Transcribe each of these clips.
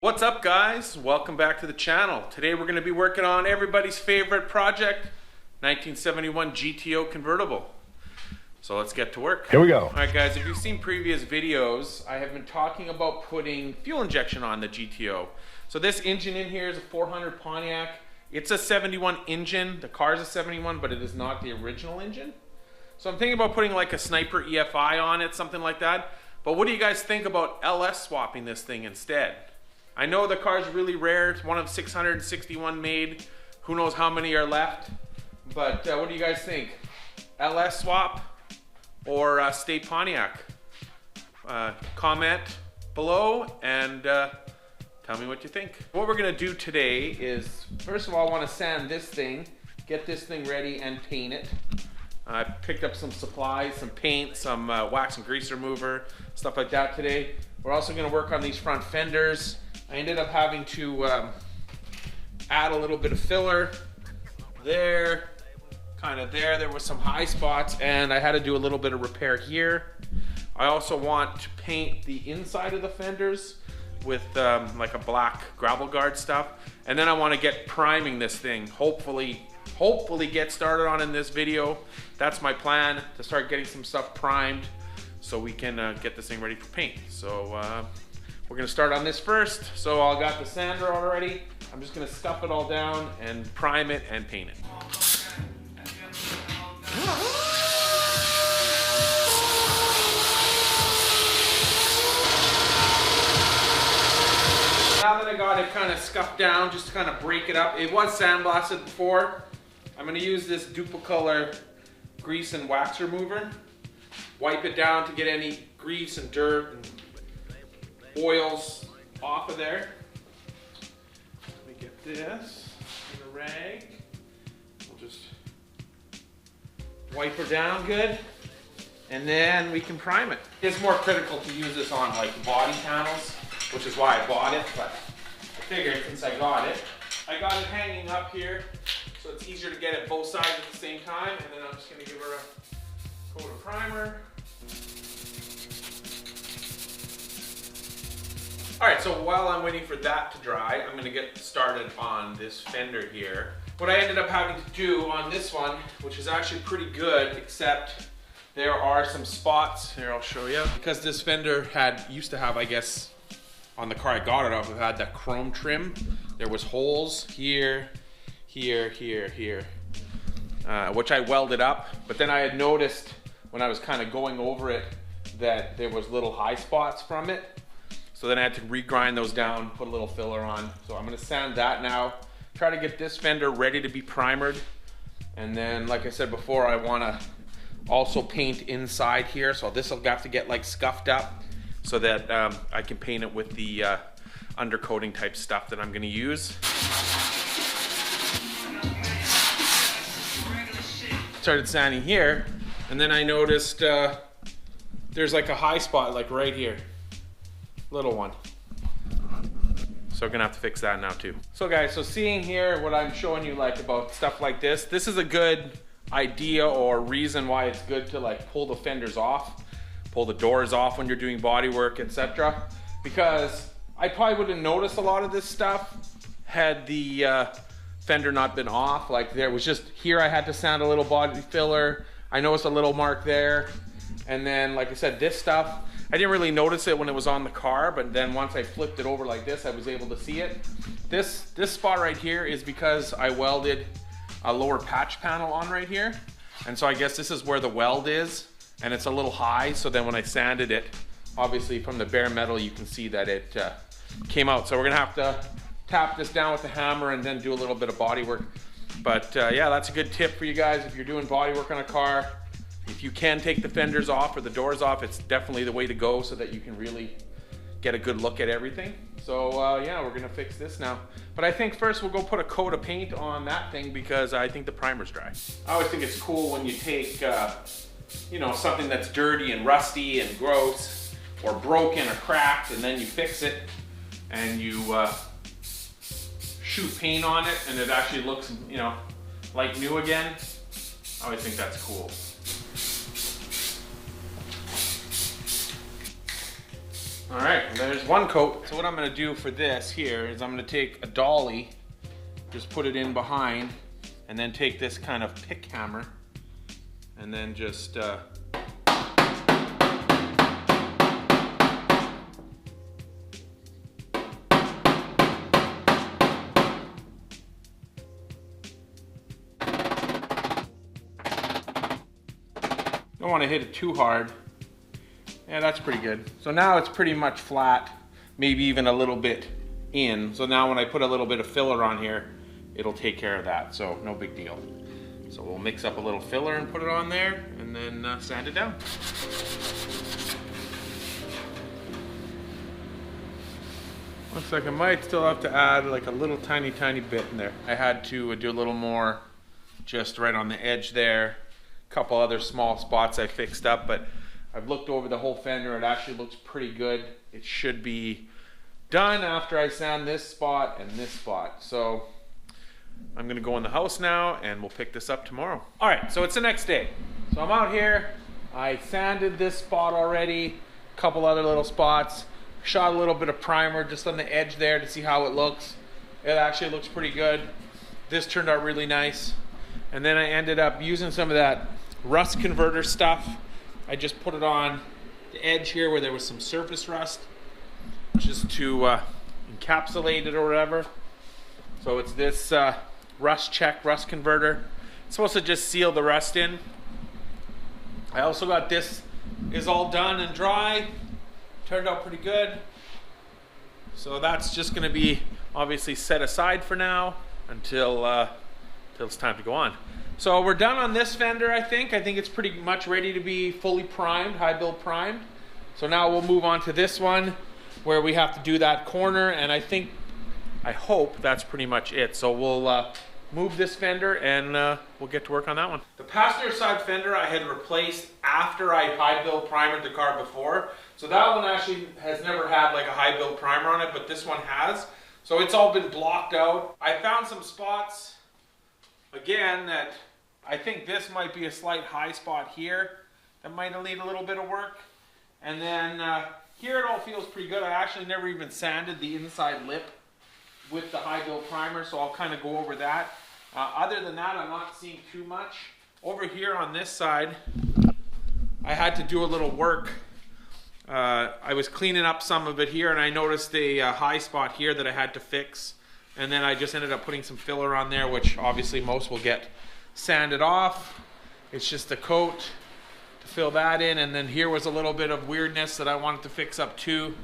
What's up, guys? Welcome back to the channel. Today we're going to be working on everybody's favorite project, 1971 GTO convertible. So let's get to work. Here we go. All right, guys, if you've seen previous videos, I have been talking about putting fuel injection on the GTO. So this engine in here is a 400 Pontiac. It's a 71 engine. The car is a 71, but it is not the original engine. So I'm thinking about putting like a Sniper EFI on it, something like that. But what do you guys think about LS swapping this thing instead? I know the car is really rare. It's one of 661 made. Who knows how many are left? But what do you guys think? LS swap or stay Pontiac? Comment below and tell me what you think. What we're gonna do today is, first of all, I wanna sand this thing, get this thing ready and paint it. I picked up some supplies, some paint, some wax and grease remover, stuff like that today. We're also gonna work on these front fenders. I ended up having to add a little bit of filler there, kind of there. There were some high spots and I had to do a little bit of repair here. I also want to paint the inside of the fenders with like a black gravel guard stuff. And then I want to get priming this thing. Hopefully get started on in this video. That's my plan, to start getting some stuff primed so we can get this thing ready for paint. So we're gonna start on this first. So I got the sander already. I'm just gonna stuff it all down and prime it and paint it. Now that I got it kind of scuffed down, just to kind of break it up. It was sandblasted before. I'm gonna use this Duplicolor grease and wax remover. Wipe it down to get any grease and dirt and oils off of there. Let me get this in a rag. We'll just wipe her down good, and then we can prime it. It's more critical to use this on like body panels, which is why I bought it, but I figured since I got it hanging up here, so it's easier to get it both sides at the same time, and then I'm just gonna give her a coat of primer. All right, so while I'm waiting for that to dry, I'm gonna get started on this fender here. What I ended up having to do on this one, which is actually pretty good, except there are some spots, here I'll show you. Because this fender used to have, I guess, on the car I got it off, it had that chrome trim. There was holes here, here, which I welded up. But then I had noticed when I was kind of going over it that there was little high spots from it. So then I had to regrind those down, put a little filler on. So I'm gonna sand that now, try to get this fender ready to be primered. And then, like I said before, I wanna also paint inside here. So this will have to get like scuffed up so that I can paint it with the undercoating type stuff that I'm gonna use. Started sanding here, and then I noticed there's like a high spot like right here. Little one. So we're gonna have to fix that now too. So guys, so seeing here what I'm showing you like about stuff like this is a good idea or reason why it's good to like pull the fenders off, pull the doors off when you're doing body work, etc. Because I probably wouldn't notice a lot of this stuff had the fender not been off. Like there was just here I had to sand a little body filler. I noticed a little mark there. And then like I said, this stuff, I didn't really notice it when it was on the car, but then once I flipped it over like this, I was able to see it. This spot right here is because I welded a lower patch panel on right here. And so I guess this is where the weld is, and it's a little high. So then when I sanded it, obviously from the bare metal, you can see that it came out. So we're gonna have to tap this down with the hammer and then do a little bit of body work. But yeah, that's a good tip for you guys if you're doing body work on a car. If you can take the fenders off or the doors off, it's definitely the way to go so that you can really get a good look at everything. So yeah, we're gonna fix this now. But I think first we'll go put a coat of paint on that thing because I think the primer's dry. I always think it's cool when you take you know, something that's dirty and rusty and gross or broken or cracked, and then you fix it and you shoot paint on it and it actually looks, you know, like new again. I always think that's cool. All right, there's one coat. So what I'm gonna do for this here is I'm gonna take a dolly, just put it in behind, and then take this kind of pick hammer, and then just don't want to hit it too hard. Yeah, that's pretty good. So now it's pretty much flat, maybe even a little bit in. So now when I put a little bit of filler on here, it'll take care of that, so no big deal. So we'll mix up a little filler and put it on there, and then sand it down. Looks like I might still have to add like a little tiny bit in there. I had to do a little more just right on the edge there. A couple other small spots I fixed up, but I've looked over the whole fender. It actually looks pretty good. It should be done after I sand this spot and this spot. So I'm gonna go in the house now and we'll pick this up tomorrow. All right, so it's the next day. So I'm out here. I sanded this spot already, a couple other little spots, shot a little bit of primer just on the edge there to see how it looks. It actually looks pretty good. This turned out really nice. And then I ended up using some of that rust converter stuff. I just put it on the edge here where there was some surface rust, just to encapsulate it or whatever. So it's this rust converter. It's supposed to just seal the rust in. I also got this is all done and dry. Turned out pretty good. So that's just gonna be obviously set aside for now until it's time to go on. So we're done on this fender, I think. I think it's pretty much ready to be fully primed, high build primed. So now we'll move on to this one where we have to do that corner, and I hope that's pretty much it. So we'll move this fender and we'll get to work on that one. The passenger side fender I had replaced after I high build primered the car before. So that one actually has never had like a high build primer on it, but this one has. So it's all been blocked out. I found some spots, again, that I think this might be a slight high spot here that might need a little bit of work. And then here it all feels pretty good. I actually never even sanded the inside lip with the high build primer, so I'll kind of go over that. Other than that, I'm not seeing too much. Over here on this side, I had to do a little work. I was cleaning up some of it here, and I noticed a high spot here that I had to fix. And then I just ended up putting some filler on there, which obviously most will get sanded off. It's just a coat to fill that in. And then here was a little bit of weirdness that I wanted to fix up too.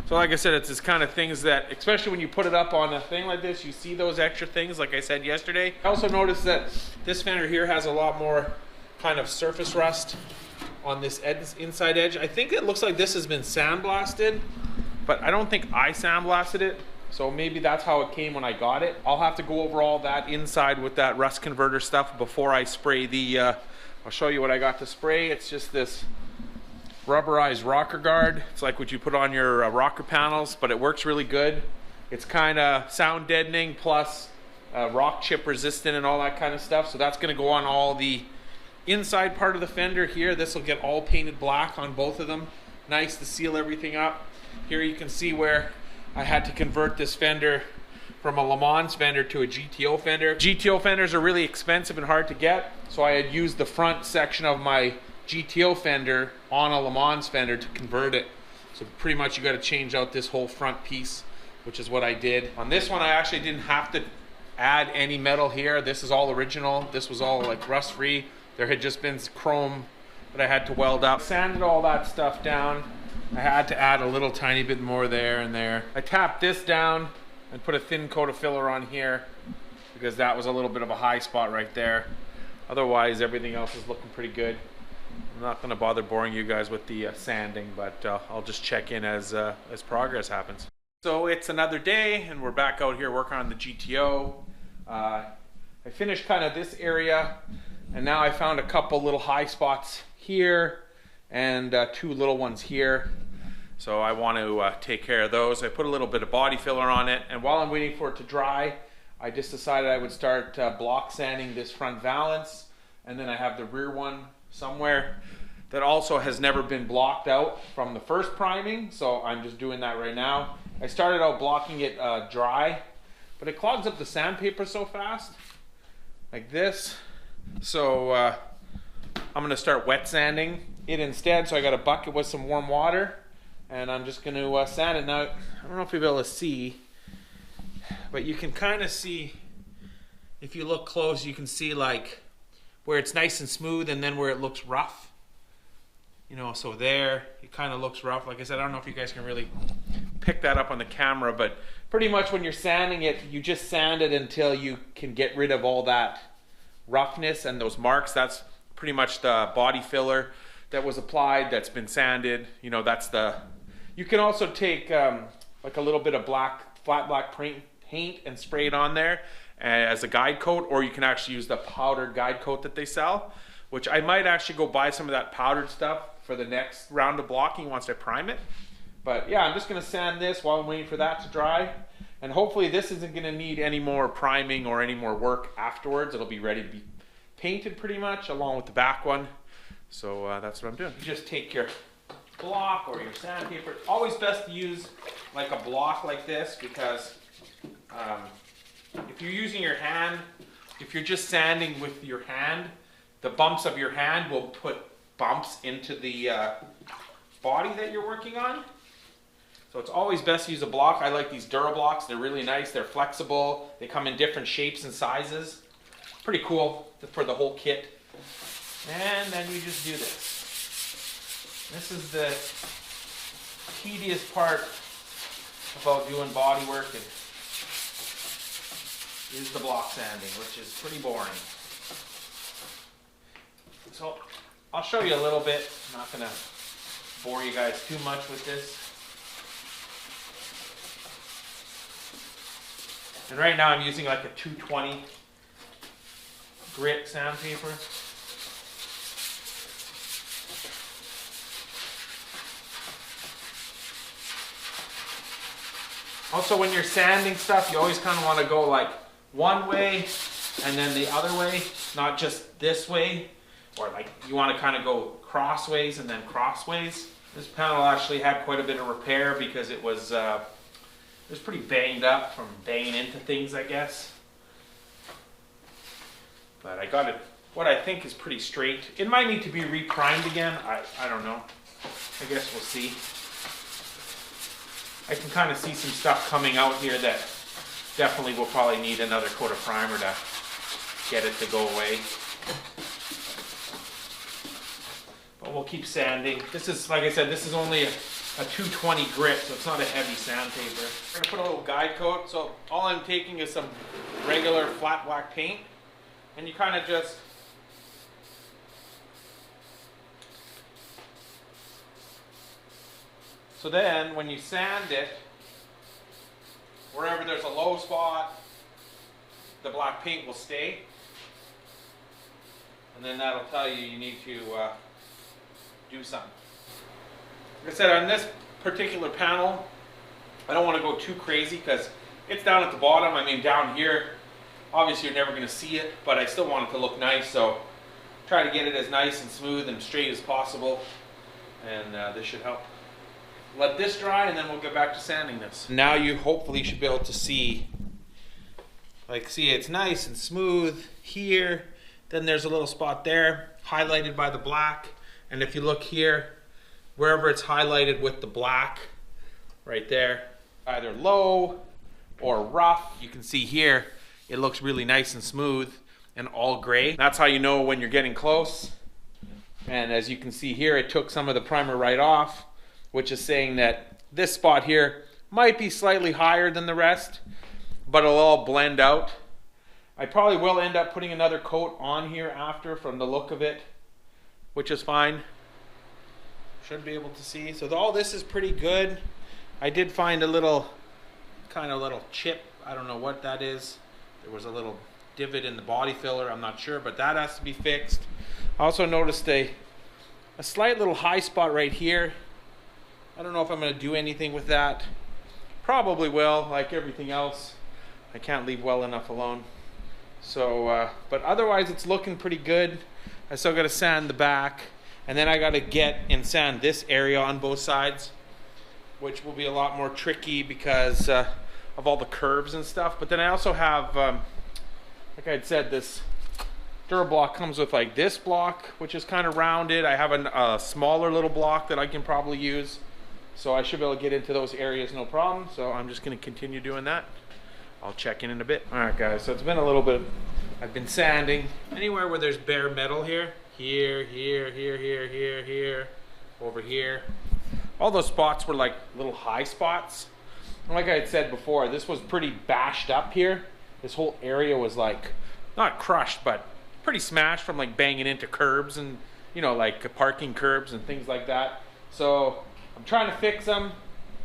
So like I said, it's this kind of things that, especially when you put it up on a thing like this, you see those extra things like I said yesterday. I also noticed that this fender here has a lot more kind of surface rust on this inside edge. I think it looks like this has been sandblasted, but I don't think I sandblasted it. So maybe that's how it came when I got it. I'll have to go over all that inside with that rust converter stuff before I spray the, I'll show you what I got to spray. It's just this rubberized rocker guard. It's like what you put on your rocker panels, but it works really good. It's kind of sound deadening plus rock chip resistant and all that kind of stuff. So that's going to go on all the inside part of the fender here. This will get all painted black on both of them. Nice to seal everything up. Here you can see where I had to convert this fender from a Le Mans fender to a GTO fender. GTO fenders are really expensive and hard to get, so I had used the front section of my GTO fender on a Le Mans fender to convert it. So pretty much you got to change out this whole front piece, which is what I did. On this one I actually didn't have to add any metal here. This is all original. This was all like rust free. There had just been chrome that I had to weld up. Sanded all that stuff down. I had to add a little tiny bit more there and there. I tapped this down and put a thin coat of filler on here because that was a little bit of a high spot right there. Otherwise everything else is looking pretty good. I'm not going to bother boring you guys with the sanding, but I'll just check in as progress happens. So it's another day and we're back out here working on the GTO. I finished kind of this area, and now I found a couple little high spots here and two little ones here. So I want to take care of those. I put a little bit of body filler on it, and while I'm waiting for it to dry, I just decided I would start block sanding this front valance, and then I have the rear one somewhere that also has never been blocked out from the first priming, so I'm just doing that right now. I started out blocking it dry, but it clogs up the sandpaper so fast, like this. So I'm gonna start wet sanding it instead. So I got a bucket with some warm water, and I'm just gonna sand it. Now, I don't know if you'll be able to see, but you can kind of see, if you look close, you can see like where it's nice and smooth and then where it looks rough. You know, so there, it kind of looks rough. Like I said, I don't know if you guys can really pick that up on the camera, but pretty much when you're sanding it, you just sand it until you can get rid of all that roughness and those marks. That's pretty much the body filler that was applied, that's been sanded. You know, that's the, you can also take like a little bit of flat black paint and spray it on there as a guide coat, or you can actually use the powdered guide coat that they sell, which I might actually go buy some of that powdered stuff for the next round of blocking once I prime it. But yeah, I'm just gonna sand this while I'm waiting for that to dry, and hopefully this isn't gonna need any more priming or any more work afterwards. It'll be ready to be painted pretty much along with the back one. So that's what I'm doing. You just take your block or your sandpaper. Always best to use like a block like this, because if you're using your hand, if you're just sanding with your hand, the bumps of your hand will put bumps into the body that you're working on. So it's always best to use a block. I like these Durablocks. They're really nice. They're flexible. They come in different shapes and sizes. Pretty cool for the whole kit. And then you just do this. This is the tedious part about doing body work, and is the block sanding, which is pretty boring. So I'll show you a little bit. I'm not gonna bore you guys too much with this. And right now I'm using like a 220 grit sandpaper. Also, when you're sanding stuff, you always kind of want to go like one way and then the other way, not just this way, or like you want to kind of go crossways and then crossways. This panel actually had quite a bit of repair because it was pretty banged up from banging into things, I guess. But I got it, what I think is pretty straight. It might need to be re-primed again. I don't know. I guess we'll see. I can kind of see some stuff coming out here that definitely will probably need another coat of primer to get it to go away. But we'll keep sanding. This is, like I said, this is only a 220 grit, so it's not a heavy sandpaper. I'm gonna put a little guide coat. So all I'm taking is some regular flat black paint, and you kind of just so then when you sand it, wherever there's a low spot, the black paint will stay. And then that'll tell you you need to do something. Like I said, on this particular panel, I don't want to go too crazy because it's down at the bottom. I mean, down here, obviously you're never going to see it, but I still want it to look nice. So try to get it as nice and smooth and straight as possible. And this should help. Let this dry and then we'll get back to sanding this. Now you hopefully should be able to see, like, see it's nice and smooth here. Then there's a little spot there highlighted by the black. And if you look here, wherever it's highlighted with the black, right there, either low or rough, you can see here, it looks really nice and smooth and all gray. That's how you know when you're getting close. And as you can see here, it took some of the primer right off, which is saying that this spot here might be slightly higher than the rest, but it'll all blend out. I probably will end up putting another coat on here after from the look of it, which is fine. Should be able to see. So all this is pretty good. I did find a little, kind of little chip. I don't know what that is. There was a little divot in the body filler. I'm not sure, but that has to be fixed. I also noticed a slight little high spot right here. I don't know if I'm going to do anything with that. Probably will, like everything else. I can't leave well enough alone. So, but otherwise it's looking pretty good. I still got to sand the back. And then I gotta get and sand this area on both sides, which will be a lot more tricky because of all the curves and stuff. But then I also have, like I had said, this Durablock comes with like this block, which is kind of rounded. I have a smaller little block that I can probably use. So I should be able to get into those areas no problem. So I'm just gonna continue doing that. I'll check in a bit. All right guys, so it's been a little bit, I've been sanding. Anywhere where there's bare metal here, here, over here. All those spots were like little high spots. And like I had said before, this was pretty bashed up here. This whole area was like, not crushed, but pretty smashed from like banging into curbs and, you know, like parking curbs and things like that. So I'm trying to fix them.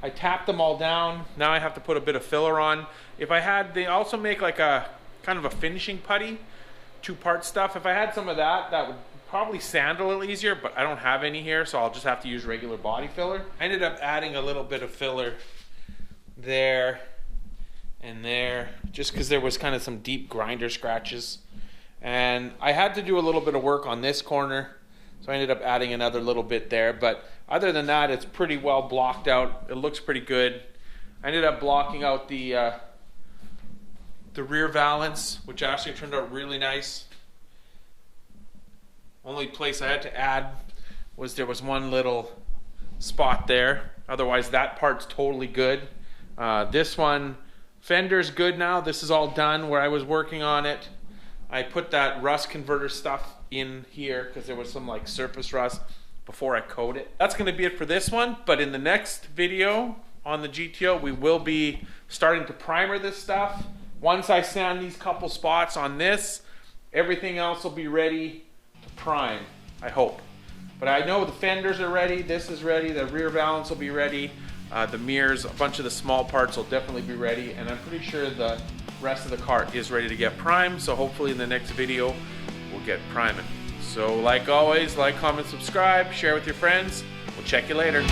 I tapped them all down. Now I have to put a bit of filler on. If I had, they also make like a kind of a finishing putty, 2-part stuff. If I had some of that, that would probably sand a little easier, but I don't have any here, so I'll just have to use regular body filler. I ended up adding a little bit of filler there and there, just because there was kind of some deep grinder scratches. And I had to do a little bit of work on this corner, so I ended up adding another little bit there. But other than that, it's pretty well blocked out. It looks pretty good. I ended up blocking out the rear valance, which actually turned out really nice. Only place I had to add was there was one little spot there. Otherwise, that part's totally good. This one, Fender's good now. This is all done where I was working on it. I put that rust converter stuff in here because there was some like surface rust before I coat it. That's going to be it for this one, but in the next video on the GTO, we will be starting to primer this stuff. Once I sand these couple spots on this, everything else will be ready to prime, I hope. But I know the fenders are ready, this is ready, the rear valance will be ready, the mirrors, a bunch of the small parts will definitely be ready, and I'm pretty sure the rest of the car is ready to get primed, so hopefully in the next video we'll get priming. So like always, like, comment, subscribe, share with your friends. We'll check you later.